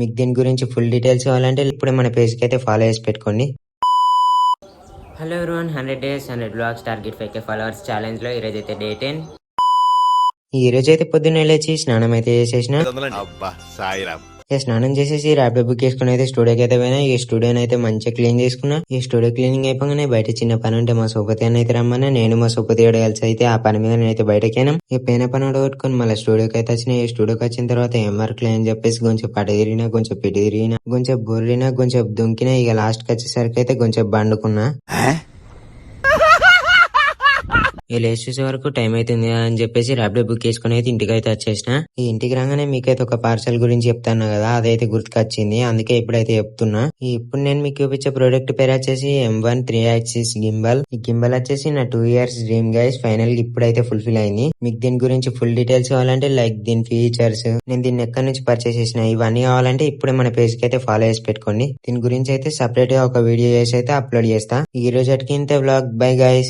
మీకు దీని గురించి ఫుల్ డీటెయిల్స్ కావాలంటే ఇప్పుడే మన పేజ్కి అయితే ఫాలో చేసి పెట్టుకోండి. Hello everyone, 100 days 100 vlogs target 5K followers challenge లో ఈరోజు అయితే డే 10. ఈ రోజు అయితే పొద్దున్నే లేచి స్నానం అయితే చేసేసిన. స్నానం చేసేసి ర్యాపిడ్ బుక్ చేసుకుని అయితే స్టూడియోకి అయితే పోయినా. ఈ స్టూడియోని అయితే మంచిగా క్లీన్ చేసుకున్నా. ఈ స్టూడియో క్లీనింగ్ అయిపోగానే బయట చిన్న పని ఉంటే మా సోపతి అని అయితే రమ్మన్నా. నేను మా సోపతి కలిసి అయితే ఆ పని మీద నేనైతే బయటకైనా. ఈ పైన పని కొట్టుకొని మళ్ళీ స్టూడియోకి అయితే వచ్చిన. ఈ స్టూడియోకి వచ్చిన తర్వాత ఏం వర్క్ అని చెప్పేసి కొంచెం పట తిరిగినా, కొంచెం పిటి తిరిగినా, కొంచెం బొర్రినా, కొంచెం దుంకినా. ఇక లాస్ట్ కి వచ్చేసరికి అయితే కొంచెం బండుకున్నా. ఈ లేచి చూసే వరకు టైం అవుతుంది అని చెప్పేసి ర్యాపిడో బుక్ చేసుకుని అయితే ఇంటికి అయితే వచ్చేసిన. ఈ ఇంటికి రాగానే మీకైతే ఒక పార్సల్ గురించి చెప్తాను కదా, అదైతే గుర్తుకొచ్చింది, అందుకే ఇప్పుడైతే చెప్తున్నా. ఇప్పుడు నేను మీకు చూపించే ప్రోడక్ట్ పేరు వచ్చేసి M1 3-axis గింబల్. ఈ గింబల్ వచ్చేసి నా 2 years డ్రీమ్ గైస్ ఫైనల్ ఇప్పుడైతే ఫుల్ఫిల్ అయింది. మీకు దీని గురించి ఫుల్ డీటెయిల్స్ కావాలంటే లైక్ దీని ఫీచర్స్, నేను దీన్ని ఎక్కడి నుంచి పర్చేస్ చేసిన, ఇవన్నీ కావాలంటే ఇప్పుడే మన పేజ్ కి అయితే ఫాలో చేసి పెట్టుకోండి. దీని గురించి అయితే సపరేట్ గా ఒక వీడియో చేసి అయితే అప్లోడ్ చేస్తా. ఈ రోజు ఇంతే వ్లాగ్. Bye guys.